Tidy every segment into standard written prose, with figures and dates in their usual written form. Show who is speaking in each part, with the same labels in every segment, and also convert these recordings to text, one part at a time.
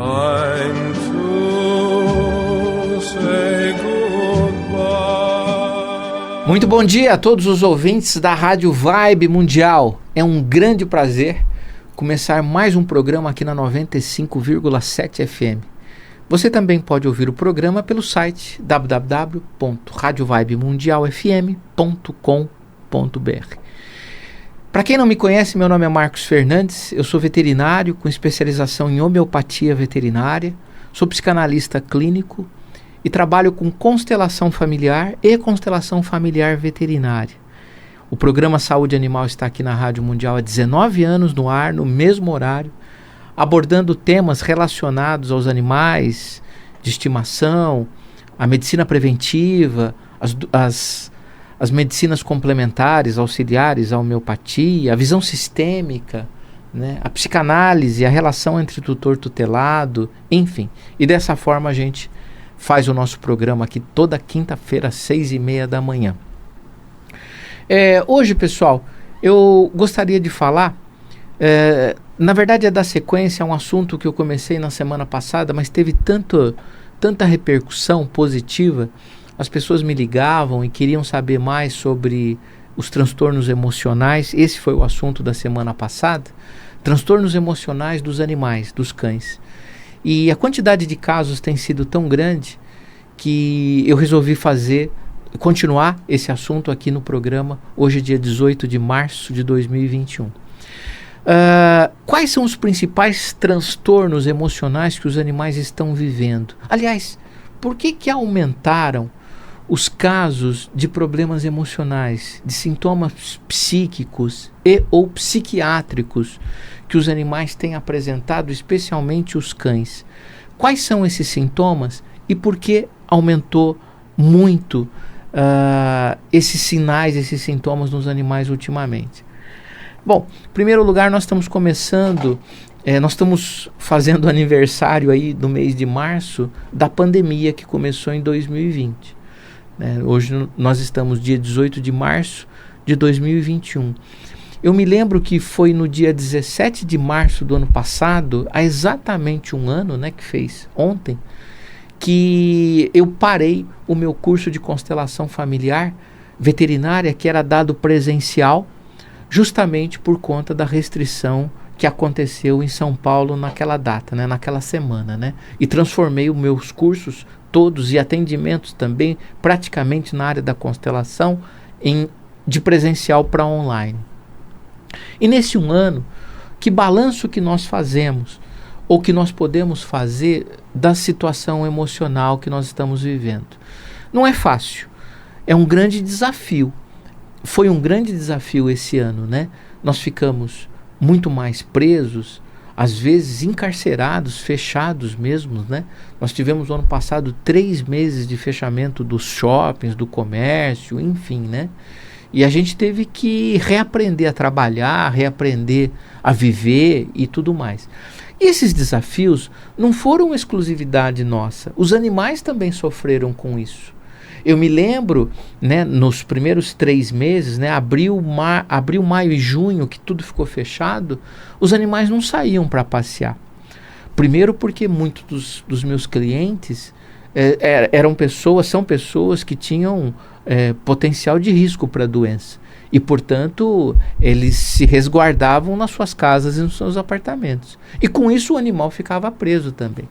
Speaker 1: Time to say goodbye.
Speaker 2: Muito bom dia a todos os ouvintes da Rádio Vibe Mundial. É um grande prazer começar mais um programa aqui na 95,7 FM. Você também pode ouvir o programa pelo site www.radiovibemundialfm.com.br. Para quem não me conhece, meu nome é Marcos Fernandes, eu sou veterinário com especialização em homeopatia veterinária, sou psicanalista clínico e trabalho com constelação familiar e constelação familiar veterinária. O programa Saúde Animal está aqui na Rádio Mundial há 19 anos no ar, no mesmo horário, abordando temas relacionados aos animais de estimação, a medicina preventiva, as medicinas complementares, auxiliares, a homeopatia, a visão sistêmica, né, a psicanálise, a relação entre tutor e tutelado, enfim. E dessa forma a gente faz o nosso programa aqui toda quinta-feira às 6h30 da manhã. Hoje, pessoal, eu gostaria de falar, na verdade é da sequência, é um assunto que eu comecei na semana passada, mas teve tanta repercussão positiva. As pessoas me ligavam e queriam saber mais sobre os transtornos emocionais. Esse foi o assunto da semana passada. Transtornos emocionais dos animais, dos cães. E a quantidade de casos tem sido tão grande que eu resolvi continuar esse assunto aqui no programa, hoje dia 18 de março de 2021. Quais são os principais transtornos emocionais que os animais estão vivendo? Aliás, por que aumentaram os casos de problemas emocionais, de sintomas psíquicos e ou psiquiátricos que os animais têm apresentado, especialmente os cães? Quais são esses sintomas e por que aumentou muito esses sinais, esses sintomas nos animais ultimamente? Bom, em primeiro lugar, nós estamos fazendo aniversário aí no mês de março da pandemia que começou em 2020. Hoje nós estamos dia 18 de março de 2021. Eu me lembro que foi no dia 17 de março do ano passado, há exatamente um ano, que fez ontem, que eu parei o meu curso de constelação familiar veterinária, que era dado presencial, justamente por conta da restrição que aconteceu em São Paulo naquela data, naquela semana, e transformei os meus cursos todos e atendimentos também, praticamente na área da constelação, de presencial para online. E nesse um ano, que balanço que nós fazemos, ou que nós podemos fazer da situação emocional que nós estamos vivendo? Não é fácil, é um grande desafio. Foi um grande desafio esse ano, Nós ficamos muito mais presos, às vezes encarcerados, fechados mesmo, Nós tivemos no ano passado 3 meses de fechamento dos shoppings, do comércio, enfim, E a gente teve que reaprender a trabalhar, reaprender a viver e tudo mais. E esses desafios não foram exclusividade nossa. Os animais também sofreram com isso. Eu me lembro, nos primeiros 3 meses, abril, maio e junho, que tudo ficou fechado, os animais não saíam para passear. Primeiro porque muitos dos meus clientes são pessoas que tinham potencial de risco para a doença. E, portanto, eles se resguardavam nas suas casas e nos seus apartamentos. E com isso o animal ficava preso também.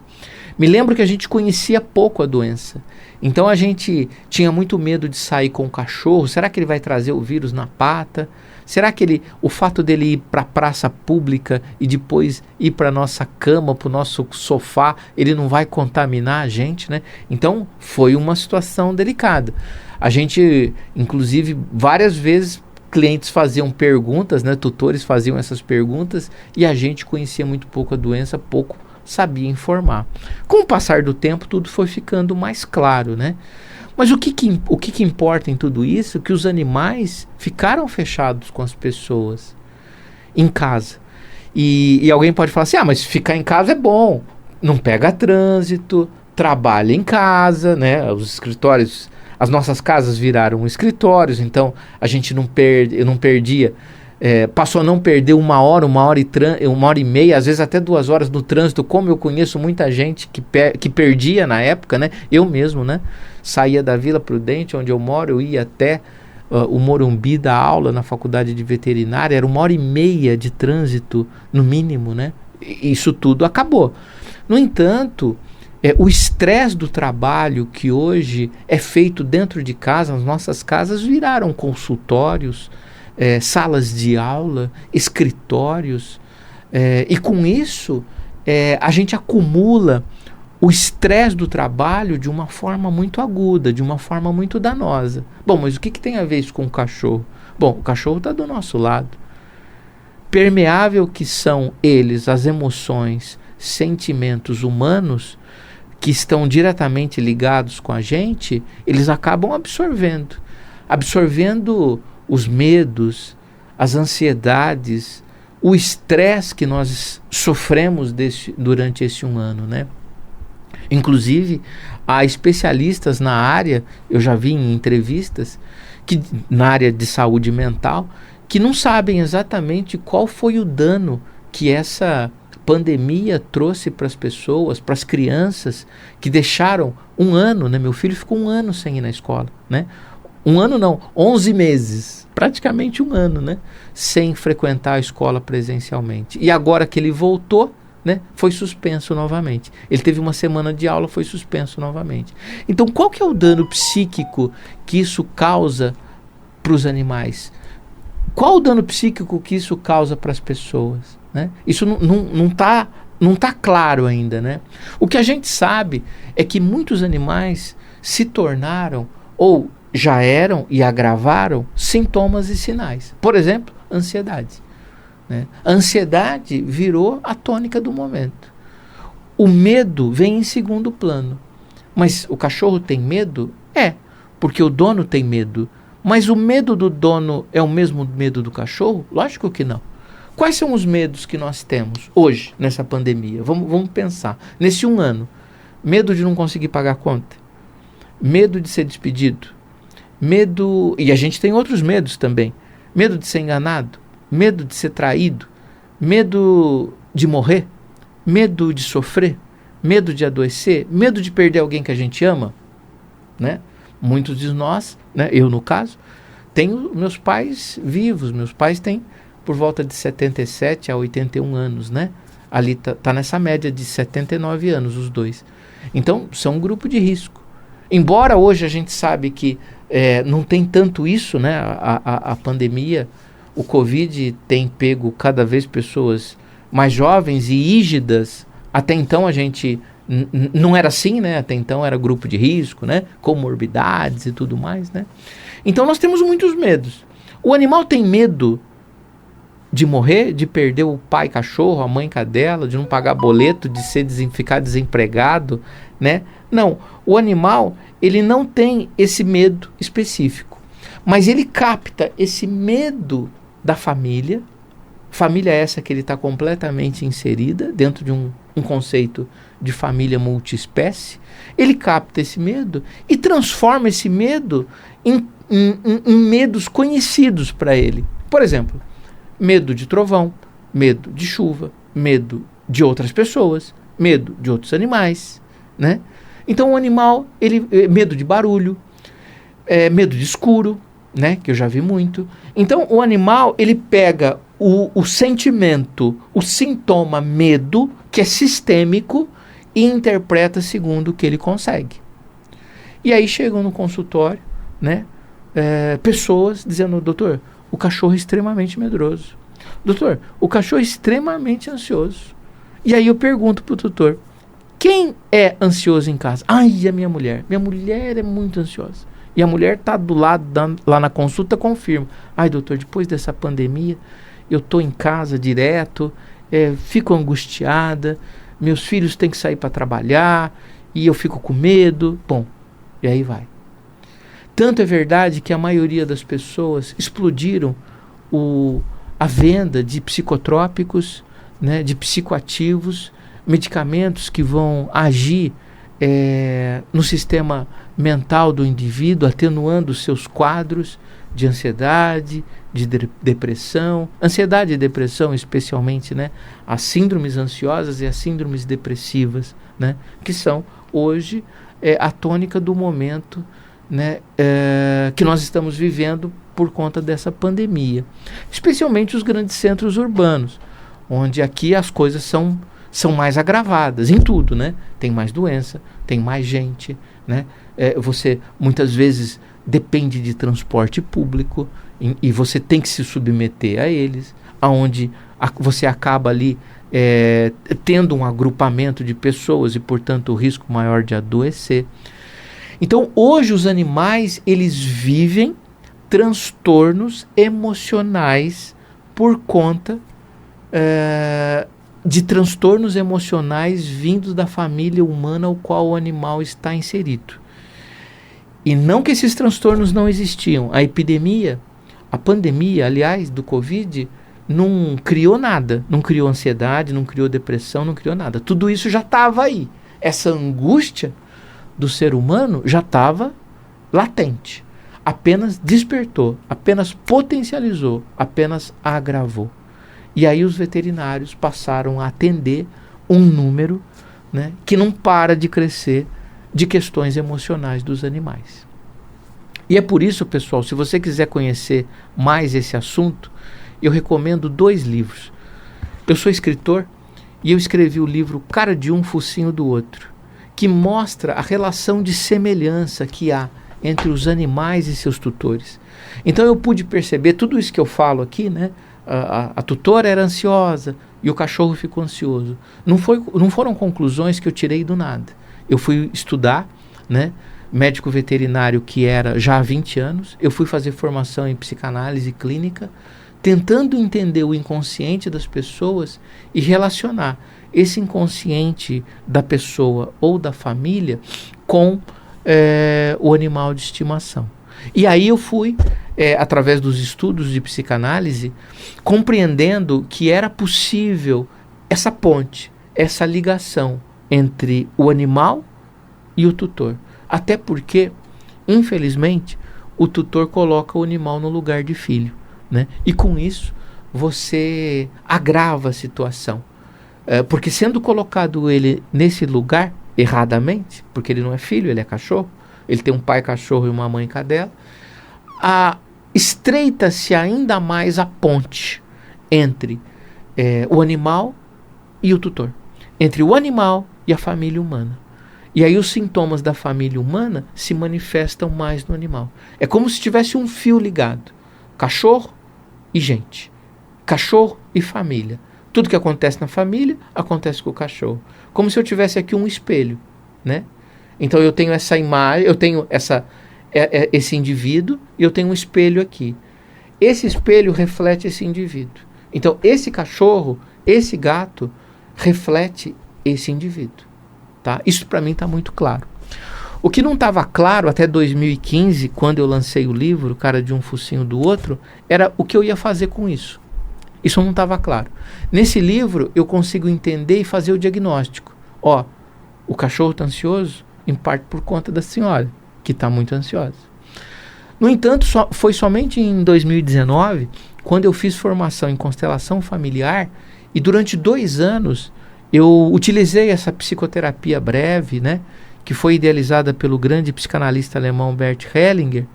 Speaker 2: Me lembro que a gente conhecia pouco a doença. Então a gente tinha muito medo de sair com o cachorro. Será que ele vai trazer o vírus na pata? Será que o fato dele ir para a praça pública e depois ir para a nossa cama, para o nosso sofá, ele não vai contaminar a gente, Então foi uma situação delicada. A gente, inclusive, várias vezes clientes faziam perguntas, tutores faziam essas perguntas e a gente conhecia muito pouco a doença, pouco sabia informar. Com o passar do tempo, tudo foi ficando mais claro, Mas o que importa em tudo isso? Que os animais ficaram fechados com as pessoas em casa. E alguém pode falar assim, mas ficar em casa é bom, não pega trânsito, trabalha em casa, Os escritórios, as nossas casas viraram escritórios, então a gente não perdia passou a não perder uma hora e meia, às vezes até 2 horas no trânsito, como eu conheço muita gente que perdia na época, né? Eu mesmo, né? Saía da Vila Prudente, onde eu moro, eu ia até o Morumbi dar aula na faculdade de veterinária, era 1h30 de trânsito, no mínimo, né? Isso tudo acabou. No entanto, o estresse do trabalho que hoje é feito dentro de casa, as nossas casas viraram consultórios, salas de aula, escritórios, e com isso a gente acumula o estresse do trabalho de uma forma muito aguda, de uma forma muito danosa. Bom, mas o que tem a ver isso com o cachorro? Bom, o cachorro está do nosso lado. Permeável que são eles, as emoções, sentimentos humanos, que estão diretamente ligados com a gente, eles acabam absorvendo os medos, as ansiedades, o estresse que nós sofremos durante esse 1 ano, né? Inclusive, há especialistas na área, eu já vi em entrevistas, na área de saúde mental, que não sabem exatamente qual foi o dano que essa pandemia trouxe para as pessoas, para as crianças, que deixaram 1 ano, né? Meu filho ficou 1 ano sem ir na escola, né? 1 ano não, 11 meses, praticamente 1 ano, né? Sem frequentar a escola presencialmente. E agora que ele voltou, né, foi suspenso novamente. Ele teve 1 semana de aula, foi suspenso novamente. Então, qual que é o dano psíquico que isso causa para os animais? Qual o dano psíquico que isso causa para as pessoas, né? Isso não tá claro ainda, né? O que a gente sabe é que muitos animais se tornaram ou já eram e agravaram sintomas e sinais. Por exemplo, ansiedade, né? A ansiedade virou a tônica do momento. O medo vem em segundo plano. Mas o cachorro tem medo? Porque o dono tem medo. Mas o medo do dono é o mesmo medo do cachorro? Lógico que não. Quais são os medos que nós temos hoje, nessa pandemia? Vamos pensar. Nesse 1 ano, medo de não conseguir pagar a conta, medo de ser despedido, medo... E a gente tem outros medos também. Medo de ser enganado, medo de ser traído, medo de morrer, medo de sofrer, medo de adoecer, medo de perder alguém que a gente ama, né? Muitos de nós, né, eu no caso, tenho meus pais vivos. Meus pais têm por volta de 77 a 81 anos, né? Ali tá nessa média de 79 anos os dois. Então, são um grupo de risco. Embora hoje a gente sabe que não tem tanto isso, né? A pandemia, o Covid tem pego cada vez pessoas mais jovens e rígidas. Até então a gente... não era assim, né? Até então era grupo de risco, né? Comorbidades e tudo mais, né? Então nós temos muitos medos. O animal tem medo de morrer, de perder o pai cachorro, a mãe cadela, de não pagar boleto, de ficar desempregado, né? Não, o animal, ele não tem esse medo específico, mas ele capta esse medo da família essa que ele está completamente inserida dentro de um conceito de família multiespécie. Ele capta esse medo e transforma esse medo em medos conhecidos para ele. Por exemplo, medo de trovão, medo de chuva, medo de outras pessoas, medo de outros animais, né? Então o animal, medo de barulho, medo de escuro, né? Que eu já vi muito. Então o animal, ele pega o sentimento, o sintoma medo, que é sistêmico, e interpreta segundo o que ele consegue. E aí chegam no consultório, né? Pessoas dizendo: doutor, o cachorro é extremamente medroso. Doutor, o cachorro é extremamente ansioso. E aí eu pergunto pro tutor: quem é ansioso em casa? Ai, a minha mulher. Minha mulher é muito ansiosa. E a mulher tá do lado, lá na consulta, confirma: ai, doutor, depois dessa pandemia, eu tô em casa direto, fico angustiada, meus filhos têm que sair para trabalhar, e eu fico com medo. Bom, e aí vai. Tanto é verdade que a maioria das pessoas explodiram a venda de psicotrópicos, né, de psicoativos, medicamentos que vão agir no sistema mental do indivíduo, atenuando os seus quadros de ansiedade, de depressão. Ansiedade e depressão, especialmente, né? As síndromes ansiosas e as síndromes depressivas, né? Que são, hoje, a tônica do momento, né? Que nós estamos vivendo por conta dessa pandemia. Especialmente os grandes centros urbanos, onde aqui as coisas são mais agravadas em tudo, né? Tem mais doença, tem mais gente, né? Você muitas vezes depende de transporte público e você tem que se submeter a eles, aonde você acaba ali tendo um agrupamento de pessoas e, portanto, o risco maior de adoecer. Então, hoje os animais, eles vivem transtornos emocionais por conta de transtornos emocionais vindos da família humana ao qual o animal está inserido. E não que esses transtornos não existiam. A pandemia, aliás, do Covid, não criou nada. Não criou ansiedade, não criou depressão, não criou nada. Tudo isso já estava aí. Essa angústia do ser humano já estava latente. Apenas despertou, apenas potencializou, apenas agravou. E aí os veterinários passaram a atender um número, né, que não para de crescer, de questões emocionais dos animais. E é por isso, pessoal, se você quiser conhecer mais esse assunto, eu recomendo 2 livros. Eu sou escritor e eu escrevi o livro Cara de um, Focinho do Outro, que mostra a relação de semelhança que há entre os animais e seus tutores. Então eu pude perceber tudo isso que eu falo aqui, né? A tutora era ansiosa e o cachorro ficou ansioso. Não foram conclusões que eu tirei do nada. Eu fui estudar, né? Médico veterinário que era já há 20 anos. Eu fui fazer formação em psicanálise clínica, tentando entender o inconsciente das pessoas e relacionar esse inconsciente da pessoa ou da família com o animal de estimação. E aí eu fui, através dos estudos de psicanálise, compreendendo que era possível essa ponte, essa ligação entre o animal e o tutor. Até porque, infelizmente, o tutor coloca o animal no lugar de filho, né? E com isso, você agrava a situação. Porque sendo colocado ele nesse lugar, erradamente, porque ele não é filho, ele é cachorro, ele tem um pai cachorro e uma mãe cadela, estreita-se ainda mais a ponte entre o animal e o tutor, entre o animal e a família humana. E aí os sintomas da família humana se manifestam mais no animal. É como se tivesse um fio ligado. Cachorro e gente. Cachorro e família. Tudo que acontece na família, acontece com o cachorro. Como se eu tivesse aqui um espelho, né? Então eu tenho essa imagem, eu tenho esse indivíduo e eu tenho um espelho aqui. Esse espelho reflete esse indivíduo. Então esse cachorro, esse gato, reflete esse indivíduo. Tá? Isso para mim está muito claro. O que não estava claro até 2015, quando eu lancei o livro, Cara de um, Focinho do Outro, era o que eu ia fazer com isso. Isso não estava claro. Nesse livro eu consigo entender e fazer o diagnóstico. Ó, o cachorro está ansioso, em parte por conta da senhora, que está muito ansiosa. No entanto, foi somente em 2019, quando eu fiz formação em constelação familiar, e durante 2 anos eu utilizei essa psicoterapia breve, né, que foi idealizada pelo grande psicanalista alemão Bert Hellinger,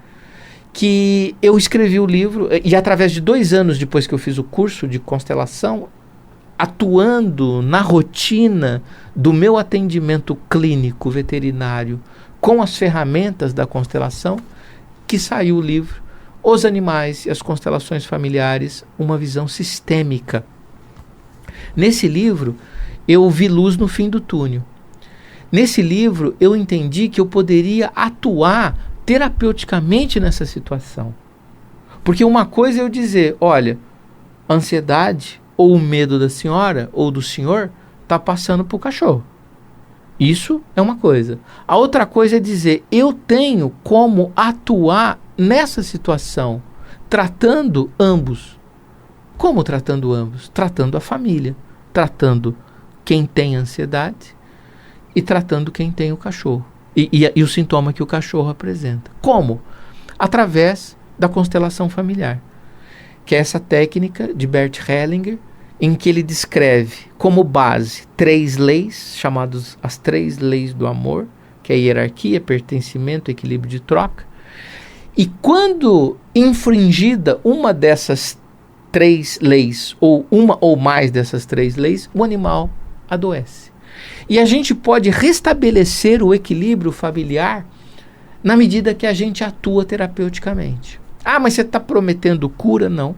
Speaker 2: que eu escrevi o livro, e através de 2 anos depois que eu fiz o curso de constelação, atuando na rotina do meu atendimento clínico veterinário com as ferramentas da constelação, que saiu o livro Os Animais e as Constelações Familiares, uma visão sistêmica. Nesse livro, eu vi luz no fim do túnel. Nesse livro, eu entendi que eu poderia atuar terapeuticamente nessa situação. Porque uma coisa é eu dizer, olha, a ansiedade ou o medo da senhora ou do senhor está passando para o cachorro. Isso é uma coisa. A outra coisa é dizer, eu tenho como atuar nessa situação, tratando ambos. Como tratando ambos? Tratando a família, tratando quem tem ansiedade e tratando quem tem o cachorro. E o sintoma que o cachorro apresenta. Como? Através da constelação familiar, que é essa técnica de Bert Hellinger, em que ele descreve como base 3 leis, chamadas as 3 leis do amor, que é a hierarquia, pertencimento, equilíbrio de troca. E quando infringida uma dessas 3 leis, ou uma ou mais dessas 3 leis, o animal adoece. E a gente pode restabelecer o equilíbrio familiar na medida que a gente atua terapeuticamente. Ah, mas você está prometendo cura? Não.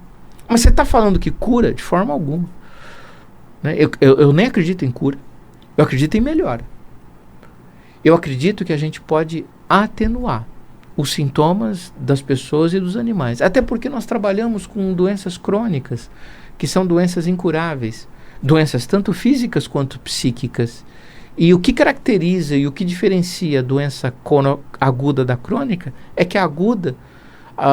Speaker 2: Mas você está falando que cura? De forma alguma. Né? Eu nem acredito em cura. Eu acredito em melhora. Eu acredito que a gente pode atenuar os sintomas das pessoas e dos animais. Até porque nós trabalhamos com doenças crônicas, que são doenças incuráveis. Doenças tanto físicas quanto psíquicas. E o que caracteriza e o que diferencia a doença aguda da crônica é que a aguda,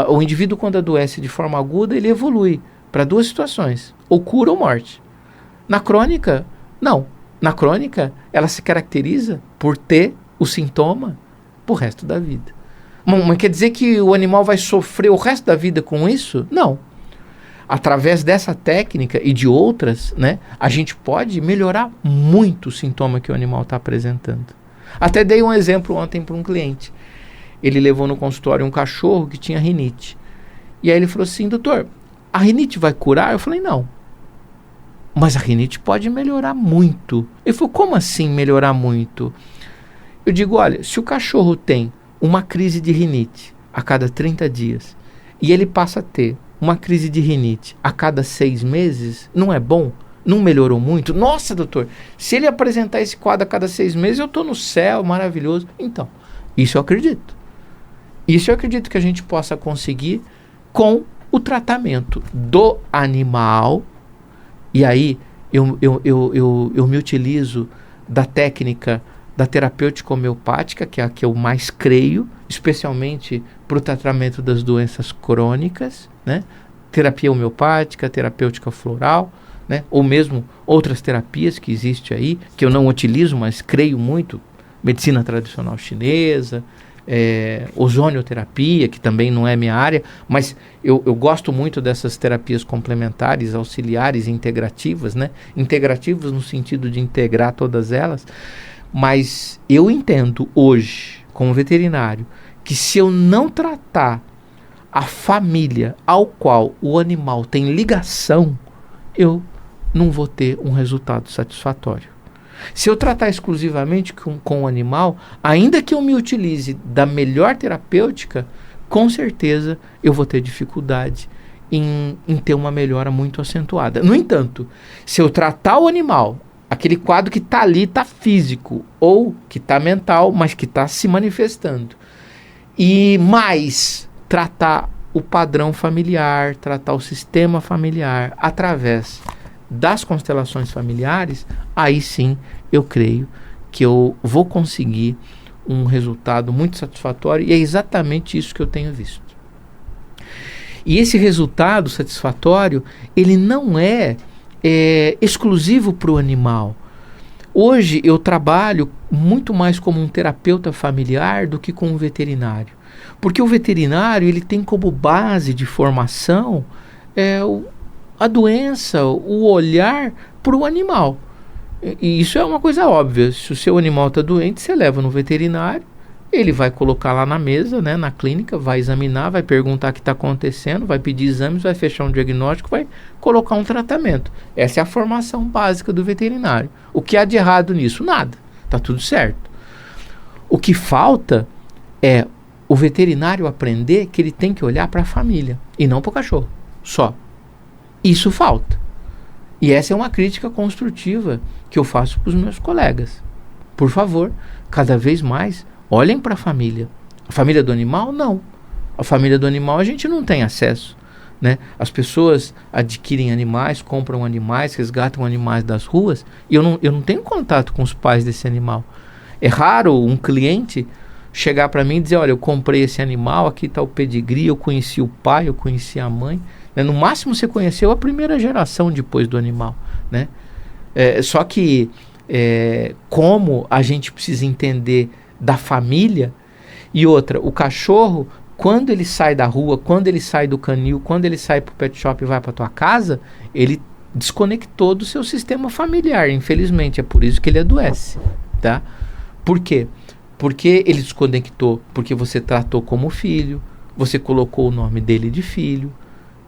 Speaker 2: o indivíduo quando adoece de forma aguda, ele evolui para 2 situações, ou cura ou morte. Na crônica, não. Na crônica, ela se caracteriza por ter o sintoma pro resto da vida. Mas quer dizer que o animal vai sofrer o resto da vida com isso? Não. Através dessa técnica e de outras, né, a gente pode melhorar muito o sintoma que o animal está apresentando. Até dei um exemplo ontem para um cliente. Ele levou no consultório um cachorro que tinha rinite. E aí ele falou assim: doutor, a rinite vai curar? Eu falei: não. Mas a rinite pode melhorar muito. Ele falou: como assim melhorar muito? Eu digo: olha, se o cachorro tem uma crise de rinite a cada 30 dias e ele passa a ter uma crise de rinite a cada 6 meses, não é bom? Não melhorou muito? Nossa, doutor, se ele apresentar esse quadro a cada 6 meses, eu estou no céu, maravilhoso. Então, isso eu acredito. Isso eu acredito que a gente possa conseguir com o tratamento do animal. E aí eu me utilizo da técnica da terapêutica homeopática, que é a que eu mais creio, especialmente para o tratamento das doenças crônicas, né? Terapia homeopática, terapêutica floral, né? Ou mesmo outras terapias que existem aí, que eu não utilizo, mas creio muito, medicina tradicional chinesa, ozonioterapia, que também não é minha área, mas eu gosto muito dessas terapias complementares, auxiliares, integrativas, né? Integrativas no sentido de integrar todas elas. Mas eu entendo hoje, como veterinário, que se eu não tratar a família ao qual o animal tem ligação, eu não vou ter um resultado satisfatório. Se eu tratar exclusivamente com o animal, ainda que eu me utilize da melhor terapêutica, com certeza eu vou ter dificuldade em ter uma melhora muito acentuada. No entanto, se eu tratar o animal, aquele quadro que está ali, está físico, ou que está mental, mas que está se manifestando, e mais tratar o padrão familiar, tratar o sistema familiar através das constelações familiares, aí sim eu creio que eu vou conseguir um resultado muito satisfatório, e é exatamente isso que eu tenho visto. E esse resultado satisfatório, ele não é exclusivo para o animal. Hoje eu trabalho muito mais como um terapeuta familiar do que como um veterinário. Porque o veterinário, ele tem como base de formação a doença, o olhar para o animal. E isso é uma coisa óbvia. Se o seu animal está doente, você leva no veterinário, ele vai colocar lá na mesa, né, na clínica, vai examinar, vai perguntar o que está acontecendo, vai pedir exames, vai fechar um diagnóstico, vai colocar um tratamento. Essa é a formação básica do veterinário. O que há de errado nisso? Nada. Está tudo certo. O que falta é o veterinário aprender que ele tem que olhar para a família e não para o cachorro só. Isso falta. E essa é uma crítica construtiva que eu faço para os meus colegas. Por favor, cada vez mais olhem para a família. A família do animal, não. A família do animal a gente não tem acesso, né? As pessoas adquirem animais, compram animais, resgatam animais das ruas, e eu não tenho contato com os pais desse animal. É raro um cliente chegar para mim e dizer: olha, eu comprei esse animal, aqui está o pedigree, eu conheci o pai, eu conheci a mãe. No máximo você conheceu a primeira geração depois do animal, né? Só que como a gente precisa entender da família. E outra, o cachorro quando ele sai da rua, quando ele sai do canil, quando ele sai pro pet shop e vai para tua casa, ele desconectou do seu sistema familiar, infelizmente. É por isso que ele adoece, tá? Por quê? Porque ele desconectou, porque você tratou como filho, você colocou o nome dele de filho,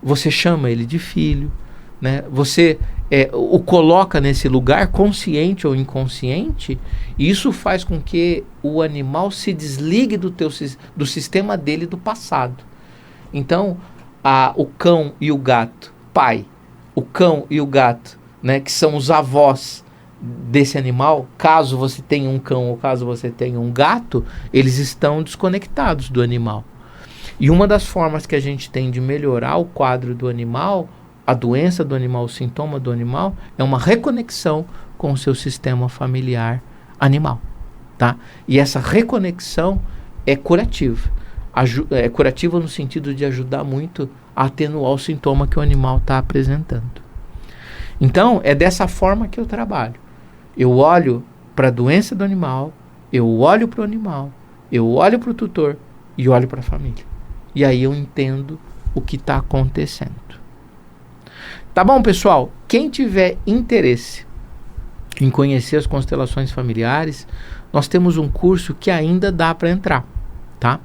Speaker 2: você chama ele de filho, né? Você o coloca nesse lugar, consciente ou inconsciente, e isso faz com que o animal se desligue do sistema dele do passado. Então, o cão e o gato, pai, o cão e o gato, né, que são os avós desse animal, caso você tenha um cão ou caso você tenha um gato, eles estão desconectados do animal. E uma das formas que a gente tem de melhorar o quadro do animal, a doença do animal, o sintoma do animal, é uma reconexão com o seu sistema familiar animal, tá? E essa reconexão é curativa. É curativa no sentido de ajudar muito a atenuar o sintoma que o animal está apresentando. Então, é dessa forma que eu trabalho. Eu olho para a doença do animal, eu olho para o animal, eu olho para o tutor e olho para a família. E aí eu entendo o que está acontecendo. Tá bom, pessoal? Quem tiver interesse em conhecer as constelações familiares, nós temos um curso que ainda dá para entrar, tá?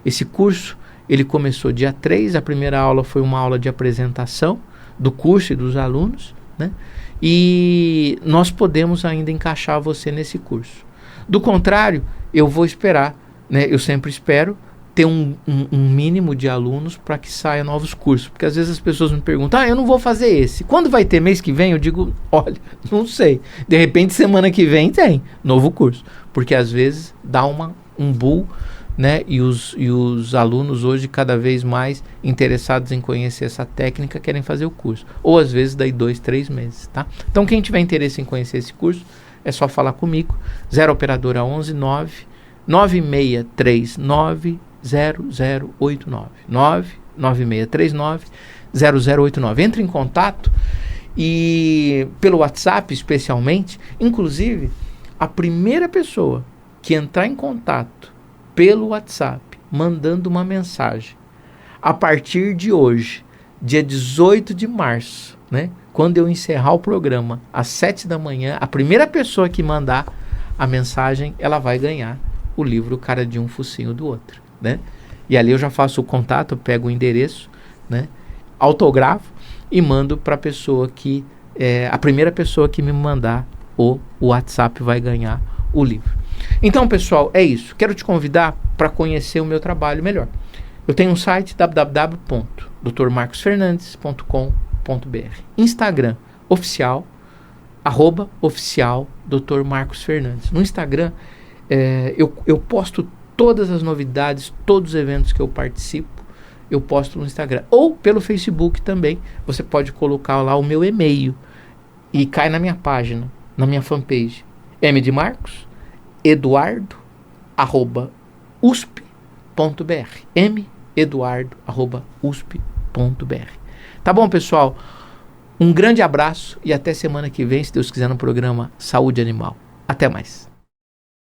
Speaker 2: Esse curso, ele começou dia 3, a primeira aula foi uma aula de apresentação do curso e dos alunos, né? E nós podemos ainda encaixar você nesse curso. Do contrário, eu vou esperar, né? Eu sempre espero ter um mínimo de alunos para que saia novos cursos. Porque às vezes as pessoas me perguntam, eu não vou fazer esse. Quando vai ter? Mês que vem? Eu digo, olha, não sei. De repente, semana que vem tem novo curso. Porque às vezes dá um bull, né? E os alunos hoje cada vez mais interessados em conhecer essa técnica querem fazer o curso. Ou às vezes daí 2, 3 meses, tá? Então quem tiver interesse em conhecer esse curso, é só falar comigo. 0 operadora 11 9 9639 0089 99639 0089. Entre em contato e pelo WhatsApp especialmente. Inclusive, a primeira pessoa que entrar em contato pelo WhatsApp mandando uma mensagem a partir de hoje, dia 18 de março, né, quando eu encerrar o programa às 7 da manhã, a primeira pessoa que mandar a mensagem, ela vai ganhar o livro Cara de um Focinho do Outro, né? E ali eu já faço o contato, pego o endereço, né, autografo e mando para a pessoa que a primeira pessoa que me mandar o WhatsApp vai ganhar o livro. Então, pessoal, é isso. Quero te convidar para conhecer o meu trabalho melhor. Eu tenho um site www.drmarcosfernandes.com.br, Instagram oficial @oficial Dr. Marcos Fernandes. No Instagram eu posto todas as novidades, todos os eventos que eu participo, eu posto no Instagram. Ou pelo Facebook também, você pode colocar lá o meu e-mail e cai na minha página, na minha fanpage. M de Marcos, Eduardo, @usp.br. meduardo@usp.br. Tá bom, pessoal? Um grande abraço e até semana que vem, se Deus quiser, no programa Saúde Animal. Até mais.